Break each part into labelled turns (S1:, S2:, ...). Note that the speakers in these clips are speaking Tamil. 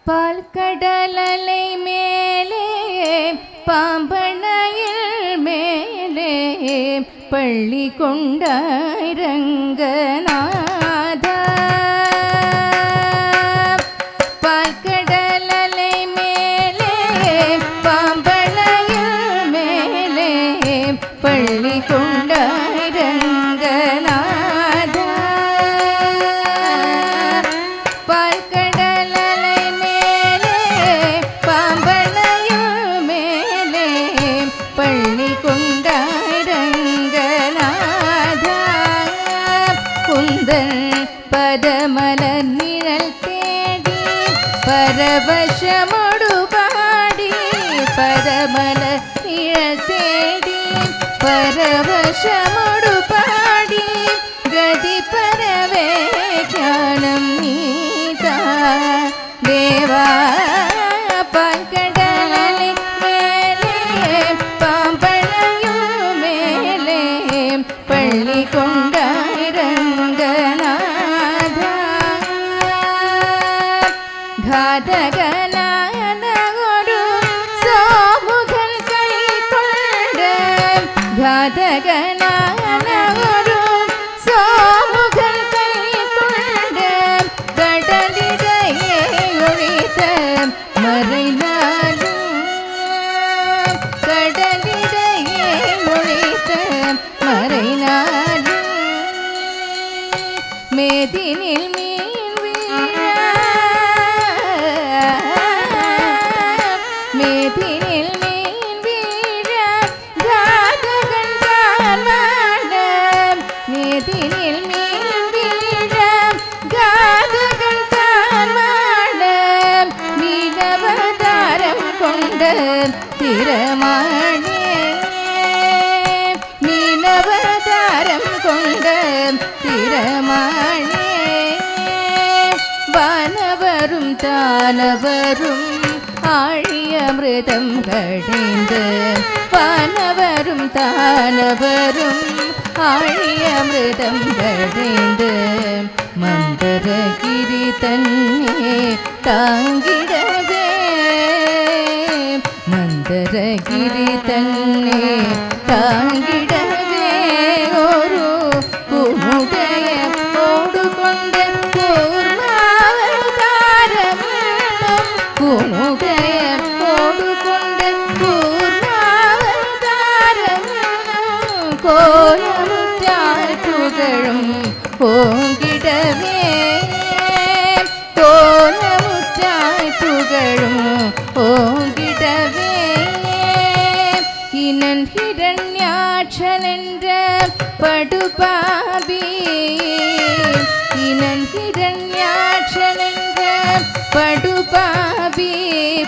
S1: பால் கடலலை மேலே பாம்பனையில் மேலே பள்ளி கொண்டாய் ரங்கநாதா. பால் கடலலை மேலே பாம்பனையில் மேலே பள்ளி கொண்டாய் ரங்கநாதா. பால் கடலலை மேலே பாம்பனையில் மேலே பள்ளி கொண்டாய் ரங்கநாதா. குந்தன் பதமலர் நிழல் தேடி பரவசமொடு பாடி பதமலர் நிழல் தேடி பரவசமொடு பாடி கதி பரவே ஞானம் நீதா தேவா. பால்கடலை மேலே பாம்பனையும் மேலே பள்ளி கொண்டாய் ரங்கநாதா. காதகனான ஒரு சோமுகன் கை கொண்ட காதகனான ஒரு சோமுகன் கை கொண்ட கடலிடையே ஒழித்த மறைநாளும் கடலிடையே ஒழித்த மறைநாளும் மேதினில் மீன் வீழ மேதினில் மீன் வீழ காதகன் தான் வாழ மேதினில் மீன் வீழ காதகன் தான் வாழ மீனவதாரம் கொண்ட திறமானே மீனவதாரம் கொண்ட திறமானே. வானவரும் தானவரும் ஆழியமிர்தம் கடைந்து வானவரும் தானவரும் ஆழியமிர்தம் கடைந்து மந்தரகிரி தன்னே தாங்கிடவே மந்தரகிரி தன்னே தாங்கிடவே ஒரு குமுடைய ஓடு கொண்ட கூர்மாவதாரமும் குமுடைய ஓடு கொண்ட கூர்மாவதாரமும் கோலமுற்றால் புகழும் ஓங்கிடவே கோலமுற்றால் புகழும் ஓங்கிடவே. இனன் ஹிரண்யாட்சன் என்ற படுபாபி இனன் ஹிரண்யாட்சன் என்ற படுபாபி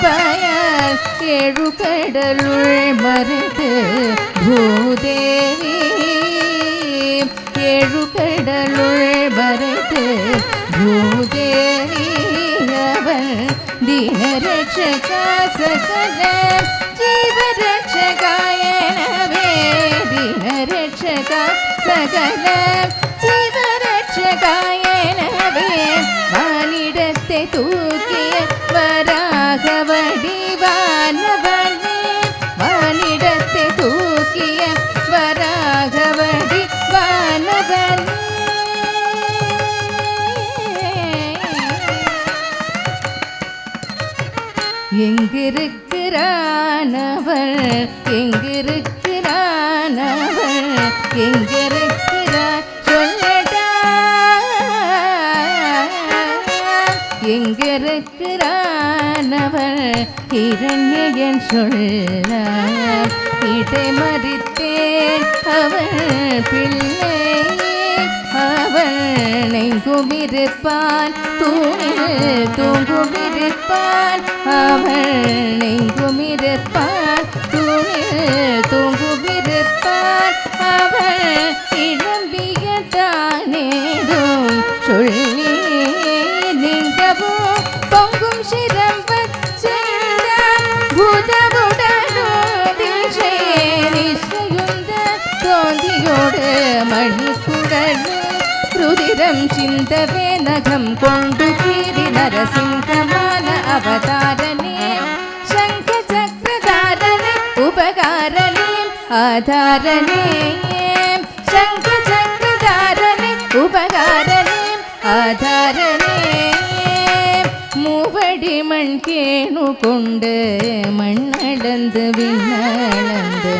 S1: பயல் ஏழு கடலுள் மறைத்து பூதேவி ஏழு கடலுள் மறைத்து பூதேவி அவன் தீனரட்சக சகல ஜீவரட்சகாயனவே தீனரட்சக சகல ஜீவரட்சகாயனவே. வானிடத்தை தூக்கிய வராக வடிவானவனே வானிடத்தை தூக்கிய வராக வடிவானவனே. எங்கிருக்கிறானவள் எங்கிருக்கிறானவள் எங்கிருக்கிறான் சொல்லடா எங்கிருக்கிறானவள் இரண்யன் சொல்ல இடைமறித்தேன் அவள் பிள்ளை அவள் நெங்குமிருப்பான் தூணில் தூங்குமிருப்பான் அவள் நெங்குமிருப்பான் தூணில் தூங்குமிருப்பான் அவள் இளம்பிய தானேதும் சொல்லி நீங்கவும் பொங்கும் சிரம் வச்சிருந்த பூதவுடனோதில் நிச்சயுந்த தோந்தியோடு மணிக்குடல் ருதிரம் சிந்தவே நகம் கொண்டு கீரி நரசிங்கமான அவதாரணே சங்க சக்கரதாரணே உபகாரணே ஆதாரணே சங்க சக்கரதாரணே உபகாரணே ஆதாரணே மூவடி மண் கேணு கொண்டு மண்ணளந்து விண்ணளந்து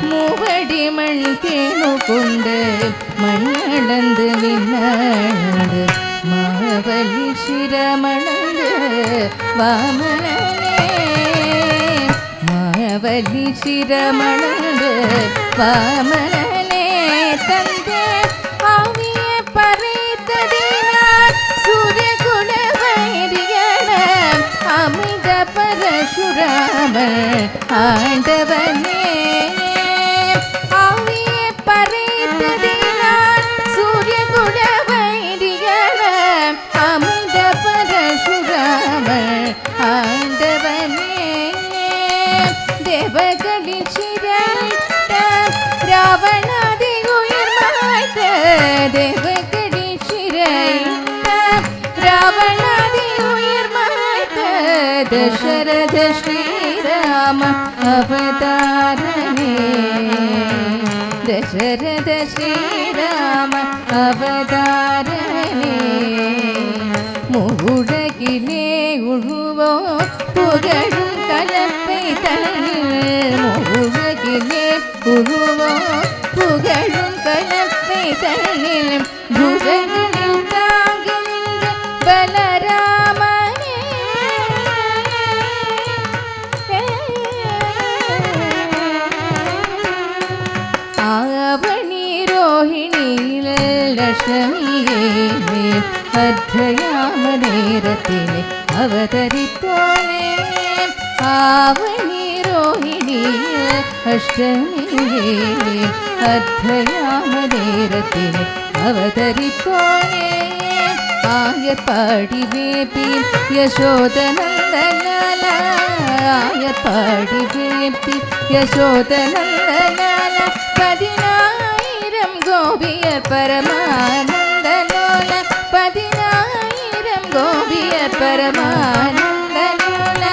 S1: மூவடி மண் கேணு கொண்டு மண்ணளந்து விண்ணளந்து மாவலி சிரமணந்து வாமனே மாவலி சிரமணந்து வாமனே தந்தே ஆவிய பறைத்ததினார் சூரிய குல வைரியன அமித பரசுராமன் ஆண்டவனே ஆவிய பறைத்ததினார் சூரிய குல வைரியன அமித பரசுராமன் ஆண்டவனே தேவகளி சிறையிட்ட ராவணாதி உயிர் மாய்த்த தேவகளி சிறையிட்ட ராவணாதி உயிர் மாய்த்த தசரத ஸ்ரீராம அவதாரணே தசரத ஸ்ரீராம அவதாரணே முகுடகிலே உழுவோ புகழும் கலப்பை தனில் முகுடகிலே உழுவோ புகழும் கலப்பை தனில் புகழில் தாங்கி நின்ற பலராமனே ஆவணி ரோஹிணியில் லட்சுமியே அர்த்தயாம நேரத்திலே அவதரித்தோனே ஆவணி ரோஹிணியில் அஷ்டமியே அர்த்தயாம நேரத்திலே அவதரித்தோனே ஆயப்பாடி வேப்பி யசோதநந்தனால ஆயப்பாடி வேப்பி யசோதநந்தனால 10000 கோபியர் பரமானந்தனோல 10000 கோபியர் பரமானந்தனோல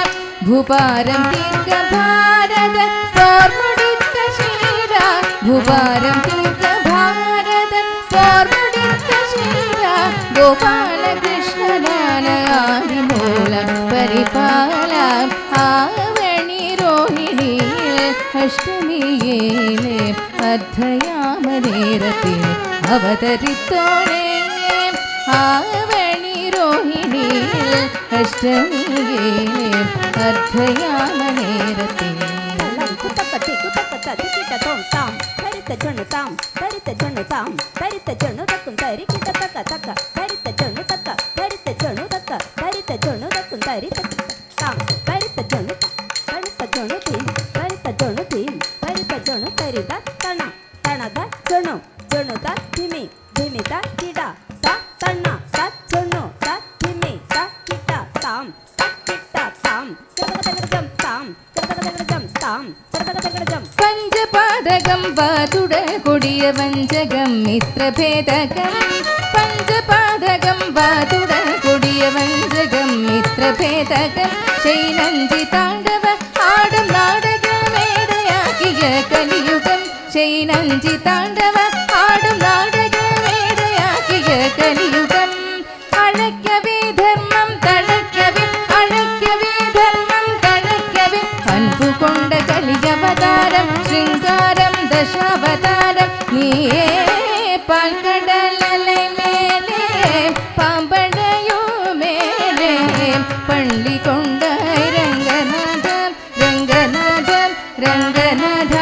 S1: பூபாரம் தீர்க்க பாரத போர் முடித்த ஸ்ரீரா பூபாரம் தீர்க்க பாரத போர் முடித்த ஸ்ரீரா கோபால கிருஷ்ணனான ஆதி மூலம் பரிபால ஆவணி ரோஹிணியில் அஷ்டமியிலே அர்த்தயாம நேரத்தில் அவதரித்தோனே ஆவணி ரோஹிணியில் அஷ்டமியிலே அர்த்தயாம நேரத்தில்
S2: குத்தப்பத்தி குத்தப்பத்தி கிட்ட தோம் தாம் தரித்த ஜொன்னு தாம் தரித்த ஜொன்னு தாம் தரித்த ஜொன்னு தக்கும் தரி கிட்ட தக்க தக்க தரித்த ஜொன்னு தக்க தரித்த ஜொன்னு தக்க தரித்த ஜொன்னு தக்கும் தரி தாம் தரித்த ஜொன்னு தரித்த ஜொன்னு தீம் தரித்த ஜொன்னு தீம் தரித்த ஜொன்னு தரித தண தணத ஜொன்னு ஜொன்னு த திமி திமி த கிட த தண்ண த ஜொன்னு த திமி த கிட்ட தாம் கிட்ட தாம் ஜம் தாம் ஜம் தாம் ஜம்
S1: பஞ்சபாதகம் வாதுட கொடிய வஞ்சகம் மித்ரபேதகம் பஞ்சபாதகம் வாதுட கொடிய வஞ்சகம் மித்ரபேதகம் செய்நஞ்சி தாண்டவ ஆடும் நாடக மேடையாகிய கலியுகம் செய்நஞ்சி தாண்டவ ஆடும் நாடக மேடையாகிய கலியுகம் அழைக்கவே தர்மம் தழைக்கவே அழைக்கவே தர்மம் தழைக்கவே அன்பு கொண்ட கலியவதாரம் சிங்காரம் தசாவதாரம் நீயே பால்கடல் அலை மேலே பாம்படையோ மேலே பள்ளி கொண்ட ரங்கநாதம் ரங்கநாதம் ரங்கநாத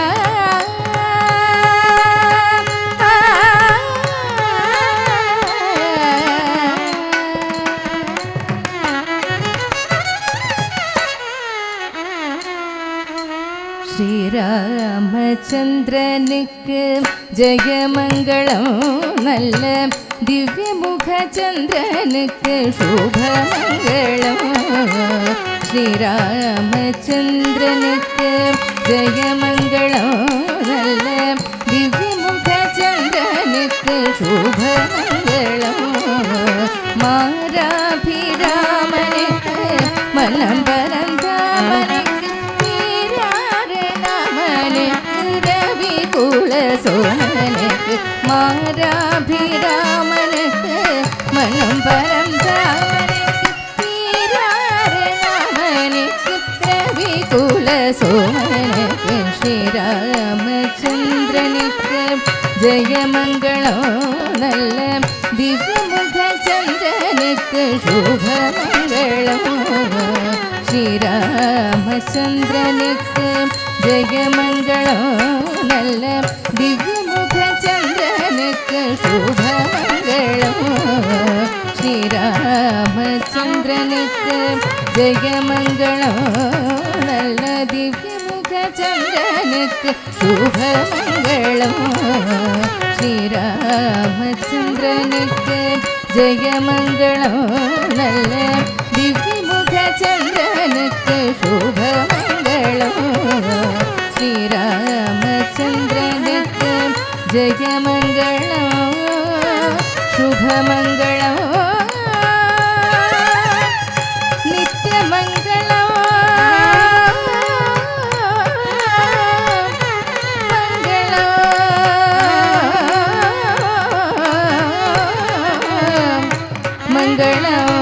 S1: ஸ்ரீராமச்சந்திரனுக்கு ஜெயமங்களம் நல்ல திவ்யமுக சந்திரனுக்கு சுபமங்களம் ஸ்ரீராமச்சந்திரனுக்கு ஜெயமங்களம் நல்ல திவ்யமுக சந்திரனுக்கு சுபமங்களம் மாராபிராமனுக்கு மன மாராபிராமனுக்கு மனம் பரந்தாமனுக்கு தீராரணாமனுக்கு ரவி குல சோமனுக்கு ஸ்ரீராமச்சந்திரனுக்கு ஜெயமங்களம் நல்ல திவ்யமுக சந்திரனுக்கு சுபமங்களம் ஸ்ரீராமச்சந்திரனுக்கு ஜெயமங்களம் நல்ல திவ்யமுக சந்திரனுக்கு சுபமங்களம் ஸ்ரீராமச்சந்திரனுக்கு ஜெயமங்களம் நல்ல திவ்யமுக சந்திரனுக்கு சுபமங்களம் ஸ்ரீராமச்சந்திரனுக்கு ஜெயமங்களம் நல்ல திவ்யமுக சந்திரனுக்கு சுபமங்களம் ஸ்ரீராமச்சந்திரனுக்கு ஜெயமங்களம் சுபமங்களம் நித்யமங்களம் மங்களம்